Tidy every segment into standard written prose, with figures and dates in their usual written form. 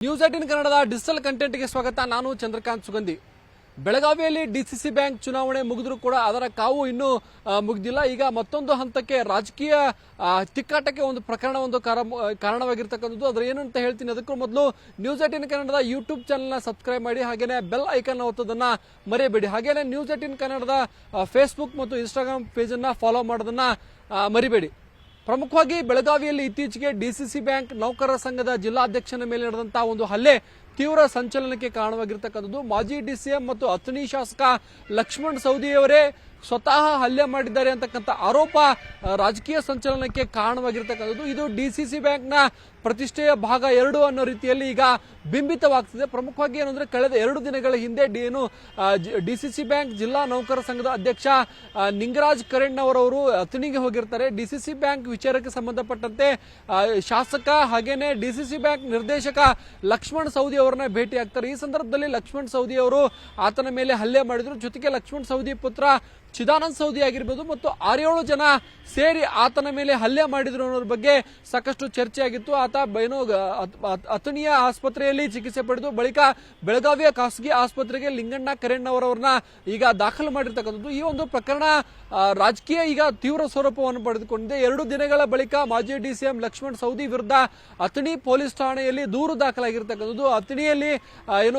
News18 ಕನ್ನಡದ digital ಕಂಟೆಂಟ್ಗೆ ಸ್ವಾಗತ. ನಾನು ಚಂದ್ರಕಾಂತ್ ಸುಗಂಧಿ. ಬೆಳಗಾವಿಯಲ್ಲಿ ಡಿಸಿಸಿ ಬ್ಯಾಂಕ್ ಚುನಾವಣೆ ಮುಗಿದ್ರೂ ಕೂಡ ಅದರ ಕಾವು ಇನ್ನೂ ಮುಗಿದಿಲ್ಲ. ಈಗ ಮತ್ತೊಂದು ಹಂತಕ್ಕೆ ರಾಜಕೀಯ ತಿಕ್ಕಾಟಕ್ಕೆ ಒಂದು ಪ್ರಕರಣ ಕಾರಣವಾಗಿರ್ತಕ್ಕಂಥದ್ದು. ಅದ್ರ ಏನಂತ ಹೇಳ್ತೀನಿ. ಅದಕ್ಕೂ ಮೊದಲು ನ್ಯೂಸ್18 ಕನ್ನಡದ ಯೂಟ್ಯೂಬ್ ಚಾನಲ್ನ ಸಬ್ಸ್ಕ್ರೈಬ್ ಮಾಡಿ, ಹಾಗೇನೆ ಬೆಲ್ ಐಕನ್ ಒತ್ತೋದನ್ನ ಮರಿಬೇಡಿ. ಹಾಗೇನೆ ನ್ಯೂಸ್18 ಕನ್ನಡದ ಫೇಸ್ಬುಕ್ ಮತ್ತು ಇನ್ಸ್ಟಾಗ್ರಾಮ್ ಪೇಜನ್ನು ಫಾಲೋ ಮಾಡೋದನ್ನ ಮರಿಬೇಡಿ. ಪ್ರಮುಖವಾಗಿ ಬೆಳಗಾವಿಯಲ್ಲಿ ಇತ್ತೀಚೆಗೆ ಡಿಸಿಸಿ ಬ್ಯಾಂಕ್ ನೌಕರರ ಸಂಘದ ಜಿಲ್ಲಾಧ್ಯಕ್ಷನ ಮೇಲೆ ನಡೆದಂತಹ ಒಂದು ಹಲ್ಲೆ ತೀವ್ರ ಸಂಚಲನಕ್ಕೆ ಕಾರಣವಾಗಿರ್ತಕ್ಕಂಥದ್ದು. ಮಾಜಿ ಡಿಸಿಎಂ ಮತ್ತು ಅಥಣಿ ಶಾಸಕ ಲಕ್ಷ್ಮಣ್ ಸವದಿಯವರೇ ಸ್ವತಃ ಹಲ್ಲೆ ಮಾಡಿದ್ದಾರೆ ಅಂತಕ್ಕಂಥ ಆರೋಪ ರಾಜಕೀಯ ಸಂಚಲನಕ್ಕೆ ಕಾರಣವಾಗಿರ್ತಕ್ಕಂಥದ್ದು. ಇದು ಡಿಸಿಸಿ ಬ್ಯಾಂಕ್ನ ಪ್ರತಿಷ್ಠೆಯ ಭಾಗ 2 ಅನ್ನೋ ರೀತಿಯಲ್ಲಿ ಈಗ ಬಿಂಬಿತವಾಗ್ತಿದೆ. ಪ್ರಮುಖವಾಗಿ ಏನಂದ್ರೆ ಕಳೆದ 2 ದಿನಗಳ ಹಿಂದೆ ಡಿಸಿಸಿ ಬ್ಯಾಂಕ್ ಜಿಲ್ಲಾ ನೌಕರ ಸಂಘದ ಅಧ್ಯಕ್ಷ ನಿಂಗರಾಜ್ ಕರೆಣ್ಣವರವರು ಅಥಣಿಗೆ ಹೋಗಿರ್ತಾರೆ. ಡಿಸಿಸಿ ಬ್ಯಾಂಕ್ ವಿಚಾರಕ್ಕೆ ಸಂಬಂಧಪಟ್ಟಂತೆ ಶಾಸಕ ಹಾಗೇನೆ ಡಿಸಿಸಿ ಬ್ಯಾಂಕ್ ನಿರ್ದೇಶಕ ಲಕ್ಷ್ಮಣ್ ಸವದಿ ಅವರನ್ನ ಭೇಟಿ ಆಗ್ತಾರೆ. ಈ ಸಂದರ್ಭದಲ್ಲಿ ಲಕ್ಷ್ಮಣ್ ಸವದಿ ಅವರು ಆತನ ಮೇಲೆ ಹಲ್ಲೆ ಮಾಡಿದ್ರು. ಜೊತೆಗೆ ಲಕ್ಷ್ಮಣ್ ಸವದಿ ಪುತ್ರ ಚಿದಾನಂದ್ ಸವದಿ ಆಗಿರ್ಬೋದು ಮತ್ತು 6-7 ಜನ ಸೇರಿ ಆತನ ಮೇಲೆ ಹಲ್ಲೆ ಮಾಡಿದ್ರು ಅನ್ನೋದ್ರ ಬಗ್ಗೆ ಸಾಕಷ್ಟು ಚರ್ಚೆ ಆಗಿತ್ತು. ಆತ ಅಥಣಿಯ ಆಸ್ಪತ್ರೆಯಲ್ಲಿ ಚಿಕಿತ್ಸೆ ಪಡೆದು ಬಳಿಕ ಬೆಳಗಾವಿಯ ಖಾಸಗಿ ಆಸ್ಪತ್ರೆಗೆ ಲಿಂಗಣ್ಣ ಕರೆಣ್ಣವರವ್ರನ್ನ ಈಗ ದಾಖಲು ಮಾಡಿರ್ತಕ್ಕಂಥದ್ದು. ಈ ಒಂದು ಪ್ರಕರಣ ರಾಜಕೀಯ ಈಗ ತೀವ್ರ ಸ್ವರೂಪವನ್ನು ಪಡೆದುಕೊಂಡಿದೆ. 2 ದಿನಗಳ ಬಳಿಕ ಮಾಜಿ ಡಿಸಿಎಂ ಲಕ್ಷ್ಮಣ್ ಸವದಿ ವಿರುದ್ಧ ಅಥಣಿ ಪೊಲೀಸ್ ಠಾಣೆಯಲ್ಲಿ ದೂರು ದಾಖಲಾಗಿರ್ತಕ್ಕಂಥದ್ದು. ಅಥಣಿಯಲ್ಲಿ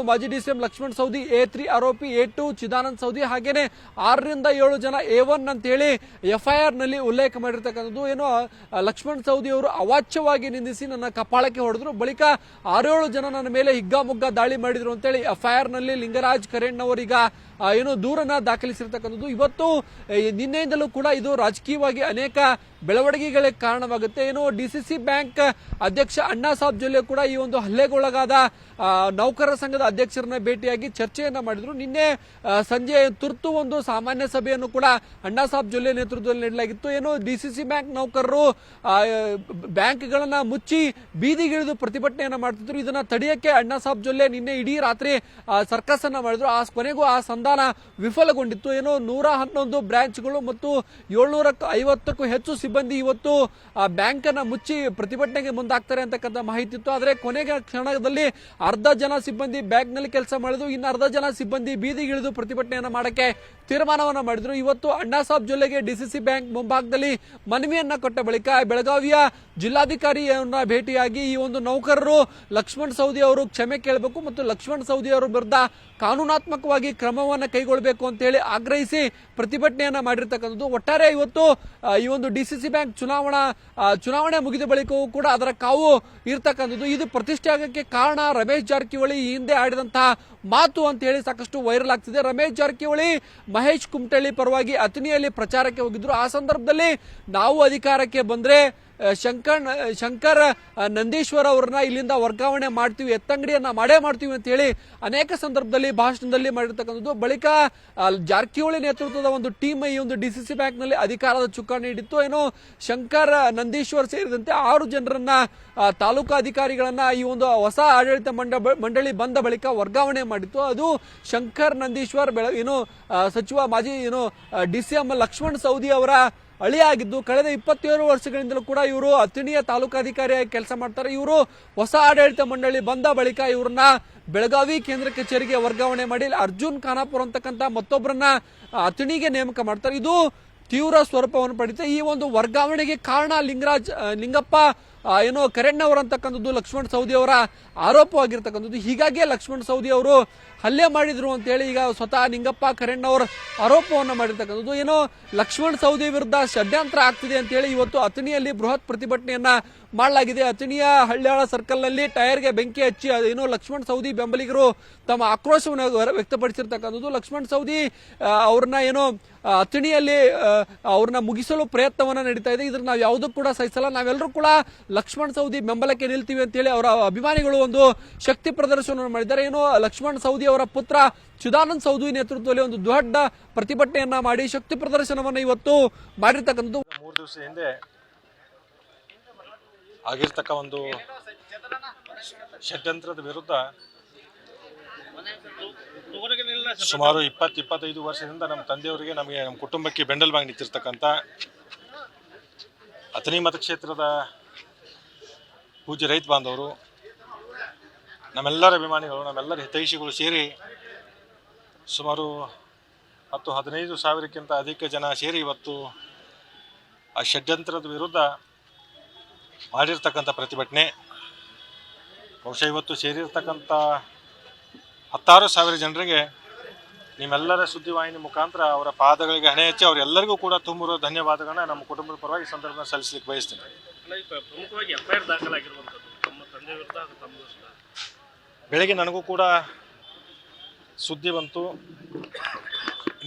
ಮಾಜಿ ಡಿಸಿಎಂ ಲಕ್ಷ್ಮಣ್ ಸವದಿ A3 ಆರೋಪಿ, A2 ಚಿದಾನಂದ್ ಸವದಿ, ಹಾಗೇನೆ 6 ರಿಂದ 7 ಜನ A1 ಅಂತ ಹೇಳಿ FIR ನಲ್ಲಿ ಉಲ್ಲೇಖ ಮಾಡಿರ್ತಕ್ಕಂಥದ್ದು. ಲಕ್ಷ್ಮಣ್ ಸವದಿ ಅವರು ಅವಾಚ್ಯವಾಗಿ ನಿಂದಿಸಿ ನನ್ನ ಕಪಾಳಕ್ಕೆ ಹೊಡೆದ್ರು, ಬಳಿಕ 6-7 ಜನ ನನ್ನ ಮೇಲೆ ಹಿಗ್ಗಾಮುಗ್ಗಾ ದಾಳಿ ಮಾಡಿದ್ರು ಅಂತೇಳಿ FIR ನಲ್ಲಿ ಲಿಂಗರಾಜ್ ಕರೆಣ್ಣವರೀಗ ದೂರನ್ನ ದಾಖಲಿಸಿರ್ತಕ್ಕಂಥದ್ದು. ಇವತ್ತು ನಿನ್ನೆಯಿಂದಲೂ ಕೂಡ ಇದು ರಾಜಕೀಯವಾಗಿ ಅನೇಕ ಬೆಳವಣಿಗೆಗಳಿಗೆ ಕಾರಣವಾಗುತ್ತೆ. ಡಿಸಿಸಿ ಬ್ಯಾಂಕ್ ಅಧ್ಯಕ್ಷ ಅಣ್ಣಾ ಸಾಬ್ ಜೊಲ್ಲೆ ಕೂಡ ಈ ಒಂದು ಹಲ್ಲೆಗೊಳಗಾದ ನೌಕರರ ಸಂಘದ ಅಧ್ಯಕ್ಷರನ್ನ ಭೇಟಿಯಾಗಿ ಚರ್ಚೆಯನ್ನ ಮಾಡಿದ್ರು. ನಿನ್ನೆ ಸಂಜೆ ತುರ್ತು ಒಂದು ಸಾಮಾನ್ಯ ಸಭೆಯನ್ನು ಕೂಡ ಅಣ್ಣಾ ಸಾಬ್ ಜೊಲ್ಲೆ ನೇತೃತ್ವದಲ್ಲಿ ನೀಡಲಾಗಿತ್ತು. ಡಿಸಿಸಿ ಬ್ಯಾಂಕ್ ನೌಕರರು ಬ್ಯಾಂಕ್ಗಳನ್ನ ಮುಚ್ಚಿ ಬೀದಿಗಿಳಿದು ಪ್ರತಿಭಟನೆಯನ್ನ ಮಾಡ್ತಿದ್ರು. ಇದನ್ನ ತಡೆಯಕ್ಕೆ ಅಣ್ಣಾ ಸಾಬ್ ಜೊಲ್ಲೆ ನಿನ್ನೆ ಇಡೀ ರಾತ್ರಿ ಸರ್ಕಸ್ ಅನ್ನ ಮಾಡಿದ್ರು. ಕೊನೆಗೂ ಆ ಸಂಧಾನ ವಿಫಲಗೊಂಡಿತ್ತು. 111 ಬ್ರಾಂಚ್ಗಳು ಮತ್ತು 750ಕ್ಕೂ ಹೆಚ್ಚು ಸಿಬ್ಬಂದಿ ಇವತ್ತು ಬ್ಯಾಂಕ್ ಅನ್ನ ಮುಚ್ಚಿ ಪ್ರತಿಭಟನೆಗೆ ಮುಂದಾಗ್ತಾರೆ ಅಂತಕ್ಕಂಥ ಮಾಹಿತಿ ಇತ್ತು. ಆದರೆ ಕೊನೆಗೆ ಕ್ಷಣದಲ್ಲಿ ಅರ್ಧ ಜನ ಸಿಬ್ಬಂದಿ ಬ್ಯಾಂಕ್ ನಲ್ಲಿ ಕೆಲಸ ಮಾಡಿದ್ರು, ಇನ್ನು ಅರ್ಧ ಜನ ಸಿಬ್ಬಂದಿ ಬೀದಿಗಿಳಿದು ಪ್ರತಿಭಟನೆಯನ್ನ ಮಾಡಕ್ಕೆ ತೀರ್ಮಾನವನ್ನ ಮಾಡಿದ್ರು. ಇವತ್ತು ಅಣ್ಣಾ ಸಾಬ್ ಜೊಲ್ಲೆಗೆ ಡಿಸಿಸಿ ಬ್ಯಾಂಕ್ ಮುಂಭಾಗದಲ್ಲಿ ಮನವಿಯನ್ನ ಕೊಟ್ಟ ಬಳಿಕ ಬೆಳಗಾವಿಯ ಜಿಲ್ಲಾಧಿಕಾರಿಯನ್ನ ಭೇಟಿಯಾಗಿ ಈ ಒಂದು ನೌಕರರು ಲಕ್ಷ್ಮಣ್ ಸವದಿ ಅವರು ಕ್ಷಮೆ ಕೇಳಬೇಕು ಮತ್ತು ಲಕ್ಷ್ಮಣ್ ಸವದಿ ಅವರ ವಿರುದ್ಧ ಕಾನೂನಾತ್ಮಕವಾಗಿ ಕ್ರಮವನ್ನು ಕೈಗೊಳ್ಳಬೇಕು ಅಂತ ಹೇಳಿ ಆಗ್ರಹಿಸಿ ಪ್ರತಿಭಟನೆಯನ್ನ ಮಾಡಿರ್ತಕ್ಕಂಥದ್ದು. ಒಟ್ಟಾರೆ ಇವತ್ತು ಈ ಒಂದು ಡಿಸಿಸಿ ಬ್ಯಾಂಕ್ ಚುನಾವಣೆ ಮುಗಿದ ಬಳಿಕವೂ ಕೂಡ ಅದರ ಕಾವು ಇರ್ತಕ್ಕಂಥದ್ದು. ಇದು ಪ್ರತಿಷ್ಠೆ ಆಗಕ್ಕೆ ಕಾರಣ ರಮೇಶ್ ಜಾರಕಿಹೊಳಿ ಈ ಹಿಂದೆ ಆಡಿದಂತಹ ಮಾತು ಅಂತ ಹೇಳಿ ಸಾಕಷ್ಟು ವೈರಲ್ ಆಗ್ತಿದೆ. ರಮೇಶ್ ಜಾರಕಿಹೊಳಿ ಮಹೇಶ್ ಕುಮಟಳ್ಳಿ ಪರವಾಗಿ ಅಥಣಿಯಲ್ಲಿ ಪ್ರಚಾರಕ್ಕೆ ಹೋಗಿದ್ರು. ಆ ಸಂದರ್ಭದಲ್ಲಿ ನಾವು ಅಧಿಕಾರಕ್ಕೆ ಬಂದ್ರೆ ಶಂಕರ್ ನಂದೀಶ್ವರ್ ಅವರನ್ನ ಇಲ್ಲಿಂದ ವರ್ಗಾವಣೆ ಮಾಡ್ತೀವಿ, ಎತ್ತಂಗಡಿಯನ್ನ ಮಾಡೇ ಮಾಡ್ತೀವಿ ಅಂತ ಹೇಳಿ ಅನೇಕ ಸಂದರ್ಭದಲ್ಲಿ ಭಾಷಣದಲ್ಲಿ ಮಾಡಿರ್ತಕ್ಕಂಥದ್ದು. ಬಳಿಕ ಜಾರಕಿಹೊಳಿ ನೇತೃತ್ವದ ಒಂದು ಟೀಮ್ ಈ ಒಂದು ಡಿಸಿಸಿ ಬ್ಯಾಂಕ್ ನಲ್ಲಿ ಅಧಿಕಾರದ ಚುಕ್ಕಾಣಿ ಹಿಡಿತು. ಶಂಕರ್ ನಂದೀಶ್ವರ್ ಸೇರಿದಂತೆ 6 ಜನರನ್ನ ತಾಲೂಕು ಅಧಿಕಾರಿಗಳನ್ನ ಈ ಒಂದು ಹೊಸ ಆಡಳಿತ ಮಂಡಳಿ ಬಂದ ಬಳಿಕ ವರ್ಗಾವಣೆ ಮಾಡಿತ್ತು. ಅದು ಶಂಕರ್ ನಂದೀಶ್ವರ್ ಸಚಿವ ಮಾಜಿ ಡಿಸಿಎಂ ಲಕ್ಷ್ಮಣ್ ಸವದಿ ಅವರ ಅಳಿಯಾಗಿದ್ದು ಕಳೆದ 27 ವರ್ಷಗಳಿಂದಲೂ ಕೂಡ ಇವರು ಅಥಣಿಯ ತಾಲೂಕಾಧಿಕಾರಿಯಾಗಿ ಕೆಲಸ ಮಾಡ್ತಾರೆ. ಇವರು ಹೊಸ ಆಡಳಿತ ಮಂಡಳಿ ಬಂದ ಬಳಿಕ ಇವ್ರನ್ನ ಬೆಳಗಾವಿ ಕೇಂದ್ರ ಕಚೇರಿಗೆ ವರ್ಗಾವಣೆ ಮಾಡಿ ಅರ್ಜುನ್ ಖಾನಾಪುರ್ ಅಂತಕ್ಕಂಥ ಮತ್ತೊಬ್ಬರನ್ನ ಅಥಣಿಗೆ ನೇಮಕ ಮಾಡ್ತಾರೆ. ಇದು ತೀವ್ರ ಸ್ವರೂಪವನ್ನು ಪಡೆಯುತ್ತೆ. ಈ ಒಂದು ವರ್ಗಾವಣೆಗೆ ಕಾರಣ ಲಿಂಗಪ್ಪ ಕರೆಣ್ಣವರ್ ಅಂತಕ್ಕಂಥದ್ದು ಲಕ್ಷ್ಮಣ್ ಸವದಿ ಅವರ ಆರೋಪವಾಗಿರ್ತಕ್ಕಂಥದ್ದು. ಹೀಗಾಗಿ ಲಕ್ಷ್ಮಣ್ ಸವದಿ ಅವರು ಹಲ್ಲೆ ಮಾಡಿದ್ರು ಅಂತ ಹೇಳಿ ಈಗ ಸ್ವತಃ ನಿಂಗಪ್ಪ ಕರೆಣ್ಣವರ್ ಆರೋಪವನ್ನು ಮಾಡಿರ್ತಕ್ಕಂಥದ್ದು. ಲಕ್ಷ್ಮಣ್ ಸವದಿ ವಿರುದ್ಧ ಷಡ್ಯಂತ್ರ ಆಗ್ತಿದೆ ಅಂತ ಹೇಳಿ ಇವತ್ತು ಅಥಣಿಯಲ್ಲಿ ಬೃಹತ್ ಪ್ರತಿಭಟನೆಯನ್ನ ಮಾಡಲಾಗಿದೆ. ಅಥಣಿಯ ಹಳ್ಯಾಳ ಸರ್ಕಲ್ ನಲ್ಲಿ ಟೈರ್ಗೆ ಬೆಂಕಿ ಹಚ್ಚಿ ಲಕ್ಷ್ಮಣ್ ಸವದಿ ಬೆಂಬಲಿಗರು ತಮ್ಮ ಆಕ್ರೋಶವನ್ನು ವ್ಯಕ್ತಪಡಿಸಿರ್ತಕ್ಕಂಥದ್ದು. ಲಕ್ಷ್ಮಣ್ ಸವದಿ ಅವ್ರನ್ನ ಅಥಣಿಯಲ್ಲಿ ಅವ್ರನ್ನ ಮುಗಿಸಲು ಪ್ರಯತ್ನವನ್ನ ನಡೀತಾ ಇದೆ. ಇದ್ರ ನಾವು ಯಾವುದೂ ಕೂಡ ಸಹಿಸಲ್ಲ, ನಾವೆಲ್ಲರೂ ಕೂಡ ಲಕ್ಷ್ಮಣ್ ಸವದಿ ಬೆಂಬಲಕ್ಕೆ ನಿಲ್ತೀವಿ ಅಂತ ಹೇಳಿ ಅವರ ಅಭಿಮಾನಿಗಳು ಒಂದು ಶಕ್ತಿ ಪ್ರದರ್ಶನವನ್ನು ಮಾಡಿದ್ದಾರೆ. ಲಕ್ಷ್ಮಣ್ ಸವದಿ ಅವರ ಪುತ್ರ ಚಿದಾನಂದ್ ಸವದಿ ನೇತೃತ್ವದಲ್ಲಿ ಒಂದು ದೊಡ್ಡ ಪ್ರತಿಭಟನೆಯನ್ನ ಮಾಡಿ ಶಕ್ತಿ ಪ್ರದರ್ಶನವನ್ನ ಇವತ್ತು ಮಾಡಿರ್ತಕ್ಕಂಥದ್ದು. 3 ದಿವಸ ಹಿಂದೆ ಆಗಿರ್ತಕ್ಕ ಒಂದು ಷಡ್ಯಂತ್ರದ ವಿರುದ್ಧ ಸುಮಾರು 20-25 ವರ್ಷದಿಂದ ನಮ್ಮ ತಂದೆಯವರಿಗೆ ನಮ್ಮ ಕುಟುಂಬಕ್ಕೆ ಬೆಂಬಲವಾಗಿ ನಿಂತಿರ್ತಕ್ಕಂಥ ಅಥಣಿ ಮತಕ್ಷೇತ್ರದ ಪೂಜ್ಯ ರೈತ ಬಾಂಧವರು ನಮ್ಮೆಲ್ಲರ ಅಭಿಮಾನಿಗಳು, ನಮ್ಮೆಲ್ಲರ ಹಿತೈಷಿಗಳು ಸೇರಿ ಸುಮಾರು 10-15 ಸಾವಿರಕ್ಕಿಂತ ಅಧಿಕ ಜನ ಸೇರಿ ಇವತ್ತು ಆ ಷಡ್ಯಂತ್ರದ ವಿರುದ್ಧ ಮಾಡಿರ್ತಕ್ಕಂಥ ಪ್ರತಿಭಟನೆ. ಬಹುಶಃ ಇವತ್ತು ಸೇರಿರ್ತಕ್ಕಂಥ 16,000 ಜನರಿಗೆ ನಿಮ್ಮೆಲ್ಲರ ಸುದ್ದಿವಾಹಿನಿ ಮುಖಾಂತರ ಅವರ ಪಾದಗಳಿಗೆ ಹಣೆ ಹಚ್ಚಿ ಅವರೆಲ್ಲರಿಗೂ ಕೂಡ ತುಂಬಿರೋ ಧನ್ಯವಾದಗಳನ್ನ ನಮ್ಮ ಕುಟುಂಬದ ಪರವಾಗಿ ಸಂದರ್ಭ ಸಲ್ಲಿಸಲಿಕ್ಕೆ ಬಯಸ್ತೀನಿ. ಪ್ರಮುಖವಾಗಿ ಎಫ್ಐಆರ್ ದಾಖಲಾಗಿರುವಂಥದ್ದು ತಮ್ಮ ತಂದೆ ವಿರುದ್ಧ ತಮ್ಮ ಬೆಳಗ್ಗೆ ನನಗೂ ಕೂಡ ಸುದ್ದಿ ಬಂತು.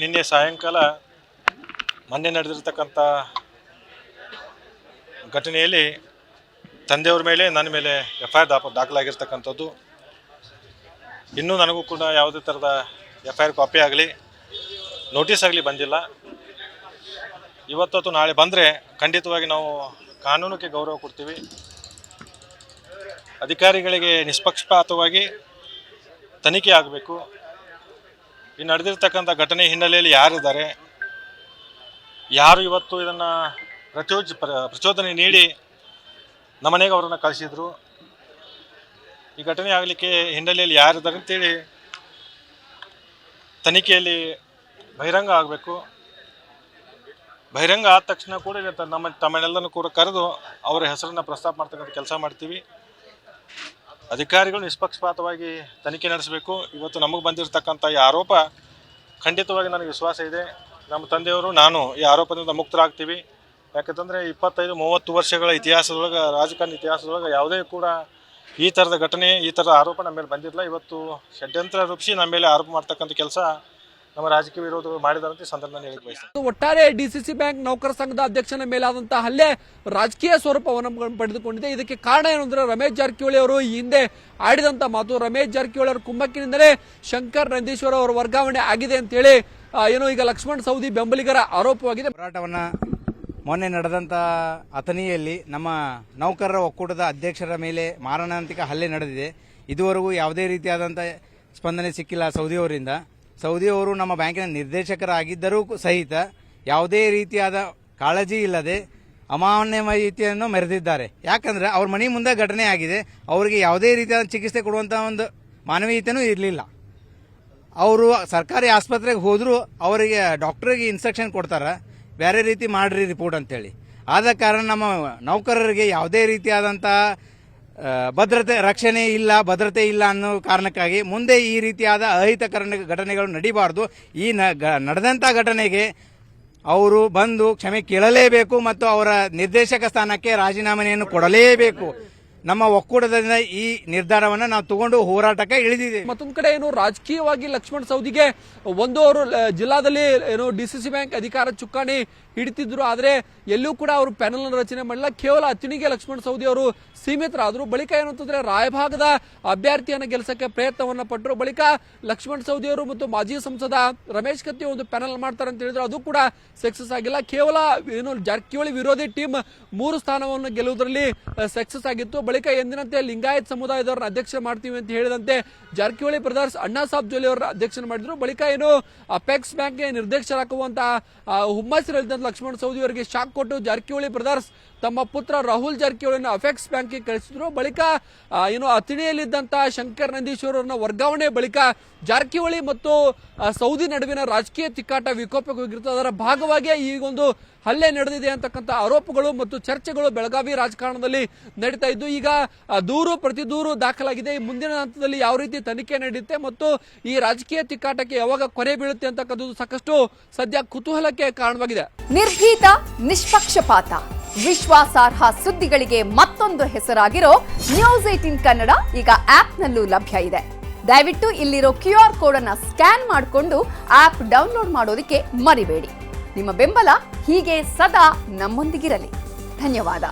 ನಿನ್ನೆ ಸಾಯಂಕಾಲ ಮೊನ್ನೆ ನಡೆದಿರ್ತಕ್ಕಂಥ ಘಟನೆಯಲ್ಲಿ ತಂದೆಯವ್ರ ಮೇಲೆ ನನ್ನ ಮೇಲೆ ಎಫ್ಐಆರ್ ದಾಖಲಾಗಿರ್ತಕ್ಕಂಥದ್ದು. ಇನ್ನೂ ನನಗೂ ಕೂಡ ಯಾವುದೇ ಥರದ ಎಫ್ಐಆರ್ ಕಾಪಿ ಆಗಲಿ ನೋಟಿಸ್ ಆಗಲಿ ಬಂದಿಲ್ಲ. ಇವತ್ತು ನಾಳೆ ಬಂದರೆ ಖಂಡಿತವಾಗಿ ನಾವು ಕಾನೂನಿಗೆ ಗೌರವ ಕೊಡ್ತೀವಿ. ಅಧಿಕಾರಿಗಳಿಗೆ ನಿಷ್ಪಕ್ಷಪಾತವಾಗಿ ತನಿಖೆ ಆಗಬೇಕು. ಈ ನಡೆದಿರ್ತಕ್ಕಂಥ ಘಟನೆ ಹಿನ್ನೆಲೆಯಲ್ಲಿ ಯಾರಿದ್ದಾರೆ, ಯಾರು ಇವತ್ತು ಇದನ್ನು ಪ್ರಚೋದನೆ ನೀಡಿ ನಮ್ಮನೆಗೆ ಅವರನ್ನು ಕಳಿಸಿದ್ರು, ಈ ಘಟನೆ ಆಗಲಿಕ್ಕೆ ಹಿನ್ನೆಲೆಯಲ್ಲಿ ಯಾರಿದ್ದಾರೆ ಅಂತೇಳಿ ತನಿಖೆಯಲ್ಲಿ ಬಹಿರಂಗ ಆಗಬೇಕು. ಬಹಿರಂಗ ಆದ ತಕ್ಷಣ ಕೂಡ ತಮ್ಮನ್ನೆಲ್ಲನೂ ಕೂಡ ಕರೆದು ಅವರ ಹೆಸರನ್ನು ಪ್ರಸ್ತಾಪ ಮಾಡ್ತಕ್ಕಂಥ ಕೆಲಸ ಮಾಡ್ತೀವಿ. ಅಧಿಕಾರಿಗಳು ನಿಷ್ಪಕ್ಷಪಾತವಾಗಿ ತನಿಖೆ ನಡೆಸಬೇಕು. ಇವತ್ತು ನಮಗೆ ಬಂದಿರತಕ್ಕಂಥ ಈ ಆರೋಪ ಖಂಡಿತವಾಗಿ ನನಗೆ ವಿಶ್ವಾಸ ಇದೆ, ನಮ್ಮ ತಂದೆಯವರು ನಾನು ಈ ಆರೋಪದಿಂದ ಮುಕ್ತರಾಗ್ತೀವಿ. ಯಾಕಂತಂದರೆ 25-30 ವರ್ಷಗಳ ಇತಿಹಾಸದೊಳಗೆ, ರಾಜಕಾರಣ ಇತಿಹಾಸದೊಳಗೆ ಯಾವುದೇ ಕೂಡ ಈ ಥರದ ಘಟನೆ, ಈ ಥರದ ಆರೋಪ ನಮ್ಮ ಮೇಲೆ ಬಂದಿರಲಿಲ್ಲ. ಇವತ್ತು ಷಡ್ಯಂತ್ರ ರೂಪಿಸಿ ನಮ್ಮ ಮೇಲೆ ಆರೋಪ ಮಾಡ್ತಕ್ಕಂಥ ಕೆಲಸ ನಮ್ಮ ರಾಜಕೀಯ ವಿರೋಧಗಳು ಮಾಡಿದಾರಂತ ಸಂದರ್ಭದಲ್ಲಿ ಹೇಳಕ್ಕೆ ಬಯಸ್ತೀನಿ. ಒಟ್ಟಾರೆ ಡಿಸಿಸಿ ಬ್ಯಾಂಕ್ ನೌಕರ ಸಂಘದ ಅಧ್ಯಕ್ಷನ ಮೇಲಾದಂತಹ ಹಲ್ಲೆ ರಾಜಕೀಯ ಸ್ವರೂಪವನ್ನು ಪಡೆದುಕೊಂಡಿದೆ. ಇದಕ್ಕೆ ಕಾರಣ ಏನು ಅಂದ್ರೆ ರಮೇಶ್ ಜಾರಕಿಹೊಳಿ ಅವರು ಈ ಹಿಂದೆ ಆಡಿದಂತ ಮಾತು. ರಮೇಶ್ ಜಾರಕಿಹೊಳಿ ಅವರ ಕುಮ್ಮಕ್ಕಿನಿಂದಲೇ ಶಂಕರ್ ನಂದೀಶ್ವರ ಅವರ ವರ್ಗಾವಣೆ ಆಗಿದೆ ಅಂತ ಹೇಳಿ ಏನೋ ಈಗ ಲಕ್ಷ್ಮಣ್ ಸವದಿ ಬೆಂಬಲಿಗರ ಆರೋಪವಾಗಿದೆ. ಹೋರಾಟವನ್ನ ಮೊನ್ನೆ ನಡೆದಂಥ ಅಥಣಿಯಲ್ಲಿ ನಮ್ಮ ನೌಕರರ ಒಕ್ಕೂಟದ ಅಧ್ಯಕ್ಷರ ಮೇಲೆ ಮಾರಣಾಂತಿಕ ಹಲ್ಲೆ ನಡೆದಿದೆ. ಇದುವರೆಗೂ ಯಾವುದೇ ರೀತಿಯಾದಂಥ ಸ್ಪಂದನೆ ಸಿಕ್ಕಿಲ್ಲ ಸೌದಿಯವರಿಂದ. ಸೌದಿಯವರು ನಮ್ಮ ಬ್ಯಾಂಕಿನ ನಿರ್ದೇಶಕರಾಗಿದ್ದರೂ ಸಹಿತ ಯಾವುದೇ ರೀತಿಯಾದ ಕಾಳಜಿ ಇಲ್ಲದೆ ಅಮಾನ್ಯ ಮಾಹಿತಿಯನ್ನು ಮೆರೆದಿದ್ದಾರೆ. ಯಾಕಂದರೆ ಅವ್ರ ಮನೆ ಮುಂದೆ ಘಟನೆ ಆಗಿದೆ, ಅವರಿಗೆ ಯಾವುದೇ ರೀತಿಯಾದ ಚಿಕಿತ್ಸೆ ಕೊಡುವಂಥ ಒಂದು ಮಾನವೀಯತೆಯೂ ಇರಲಿಲ್ಲ. ಅವರು ಸರ್ಕಾರಿ ಆಸ್ಪತ್ರೆಗೆ ಹೋದರೂ ಅವರಿಗೆ ಡಾಕ್ಟರಿಗೆ ಇನ್ಸ್ಟ್ರಕ್ಷನ್ ಕೊಡ್ತಾರೆ, ಬೇರೆ ರೀತಿ ಮಾಡ್ರಿ ರಿಪೋರ್ಟ್ ಅಂತೇಳಿ. ಆದ ಕಾರಣ ನಮ್ಮ ನೌಕರರಿಗೆ ಯಾವುದೇ ರೀತಿಯಾದಂಥ ರಕ್ಷಣೆ ಇಲ್ಲ, ಭದ್ರತೆ ಇಲ್ಲ ಅನ್ನೋ ಕಾರಣಕ್ಕಾಗಿ ಮುಂದೆ ಈ ರೀತಿಯಾದ ಅಹಿತ ಘಟನೆಗಳು ನಡೀಬಾರ್ದು. ಈ ನಡೆದಂಥ ಘಟನೆಗೆ ಅವರು ಬಂದು ಕ್ಷಮೆ ಕೇಳಲೇಬೇಕು ಮತ್ತು ಅವರ ನಿರ್ದೇಶಕ ಸ್ಥಾನಕ್ಕೆ ರಾಜೀನಾಮೆಯನ್ನು ಕೊಡಲೇಬೇಕು. ನಮ್ಮ ಒಕ್ಕೂಟದಿಂದ ಈ ನಿರ್ಧಾರವನ್ನು ನಾವು ತಗೊಂಡು ಹೋರಾಟಕ್ಕೆ ಇಳಿದಿದ್ದೇವೆ. ಮತ್ತೊಂದು ಕಡೆ ಏನು ರಾಜಕೀಯವಾಗಿ ಲಕ್ಷ್ಮಣ್ ಸವದಿಗೆ ಅವರು ಜಿಲ್ಲಾದಲ್ಲಿ ಏನು ಡಿಸಿಸಿ ಬ್ಯಾಂಕ್ ಅಧಿಕಾರ ಚುಕ್ಕಾಣಿ ಹಿಡಿತಿದ್ರು, ಆದರೆ ಎಲ್ಲೂ ಕೂಡ ಅವರು ಪ್ಯಾನಲ್ ರಚನೆ ಮಾಡಿಲ್ಲ. ಕೇವಲ ಅಥಣಿಗೆ ಲಕ್ಷ್ಮಣ್ ಸವದಿ ಅವರು ಸೀಮಿತರಾದರು. ಬಳಿಕ ಏನು ಅಂತಂದ್ರೆ ರಾಯಭಾಗದ ಅಭ್ಯರ್ಥಿಯನ್ನು ಗೆಲ್ಲಿಸಕ್ಕೆ ಪ್ರಯತ್ನವನ್ನ ಪಟ್ಟರು. ಬಳಿಕ ಲಕ್ಷ್ಮಣ್ ಸವದಿ ಅವರು ಮತ್ತು ಮಾಜಿ ಸಂಸದ ರಮೇಶ್ ಕತ್ತಿ ಒಂದು ಪ್ಯಾನಲ್ ಮಾಡ್ತಾರೆ ಅಂತ ಹೇಳಿದ್ರು, ಅದು ಕೂಡ ಸಕ್ಸಸ್ ಆಗಿಲ್ಲ. ಕೇವಲ ಏನು ಜಾರಕಿಹೊಳಿ ವಿರೋಧಿ ಟೀಮ್ 3 ಸ್ಥಾನವನ್ನು ಗೆಲ್ಲುವುದರಲ್ಲಿ ಸಕ್ಸಸ್ ಆಗಿತ್ತು. ಬಳಿಕ ಎಂದಿನಂತೆ ಲಿಂಗಾಯತ್ ಸಮುದಾಯದವರನ್ನ ಅಧ್ಯಕ್ಷ ಮಾಡ್ತೀವಿ ಅಂತ ಹೇಳಿದಂತೆ ಜಾರಕಿಹೊಳಿ ಬ್ರದರ್ಸ್ ಅಣ್ಣಾ ಸಾಬ್ ಜೋಲಿ ಅವರ ಅಧ್ಯಕ್ಷನ ಮಾಡಿದ್ರು. ಬಳಿಕ ಏನು ಅಪೆಕ್ಸ್ ಬ್ಯಾಂಕ್ಗೆ ನಿರ್ದೇಶಕರಾಗುವಂತಹ ಹುಮ್ಮಸ್ಸಿನ ಲಕ್ಷ್ಮಣ್ ಸವದಿ ಅವರಿಗೆ ಶಾಕ್ ಕೊಟ್ಟು ಜಾರಕಿಹೊಳಿ ಬ್ರದರ್ಸ್ ತಮ್ಮ ಪುತ್ರ ರಾಹುಲ್ ಜಾರಕಿಹೊಳಿಯನ್ನು ಅಪೆಕ್ಸ್ ಬ್ಯಾಂಕ್ಗೆ ಕಳಿಸಿದ್ರು. ಬಳಿಕ ಏನು ಅಥಣಿಯಲ್ಲಿದ್ದಂತಹ ಶಂಕರ್ ನಂದೀಶ್ವರ ಅವರನ್ನ ವರ್ಗಾವಣೆ ಬಳಿಕ ಜಾರಕಿಹೊಳಿ ಮತ್ತು ಸೌದಿ ನಡುವಿನ ರಾಜಕೀಯ ತಿಕ್ಕಾಟ ವಿಕೋಪಕ್ಕೆ ಹೋಗಿರುತ್ತೆ. ಅದರ ಭಾಗವಾಗಿ ಈಗೊಂದು ಹಲ್ಲೆ ನಡೆದಿದೆ ಅಂತಕ್ಕಂಥ ಆರೋಪಗಳು ಮತ್ತು ಚರ್ಚೆಗಳು ಬೆಳಗಾವಿ ರಾಜಕಾರಣದಲ್ಲಿ ನಡೀತಾ ಇದ್ದು, ಈಗ ದೂರು ಪ್ರತಿ ದೂರು ದಾಖಲಾಗಿದೆ. ಮುಂದಿನ ಹಂತದಲ್ಲಿ ಯಾವ ರೀತಿ ತನಿಖೆ ನಡೆಯುತ್ತೆ ಮತ್ತು ಈ ರಾಜಕೀಯ ತಿಕ್ಕಾಟಕ್ಕೆ ಯಾವಾಗ ಕೊನೆ ಬೀಳುತ್ತೆ ಅಂತಕ್ಕಂಥದ್ದು ಸಾಕಷ್ಟು ಸದ್ಯ ಕುತೂಹಲಕ್ಕೆ ಕಾರಣವಾಗಿದೆ. ನಿರ್ಭೀತ, ನಿಷ್ಪಕ್ಷಪಾತ, ವಿಶ್ವಾಸಾರ್ಹ ಸುದ್ದಿಗಳಿಗೆ ಮತ್ತೊಂದು ಹೆಸರಾಗಿರೋ ನ್ಯೂಸ್ 18 ಕನ್ನಡ ಈಗ ಆಪ್ನಲ್ಲೂ ಲಭ್ಯ ಇದೆ. ದಯವಿಟ್ಟು ಇಲ್ಲಿರೋ QR ಕೋಡ್ ಅನ್ನ ಸ್ಕ್ಯಾನ್ ಮಾಡಿಕೊಂಡು ಆಪ್ ಡೌನ್ಲೋಡ್ ಮಾಡೋದಕ್ಕೆ ಮರಿಬೇಡಿ. ನಿಮ್ಮ ಬೆಂಬಲ ಹೀಗೆ ಸದಾ ನಮ್ಮೊಂದಿಗಿರಲಿ. ಧನ್ಯವಾದ.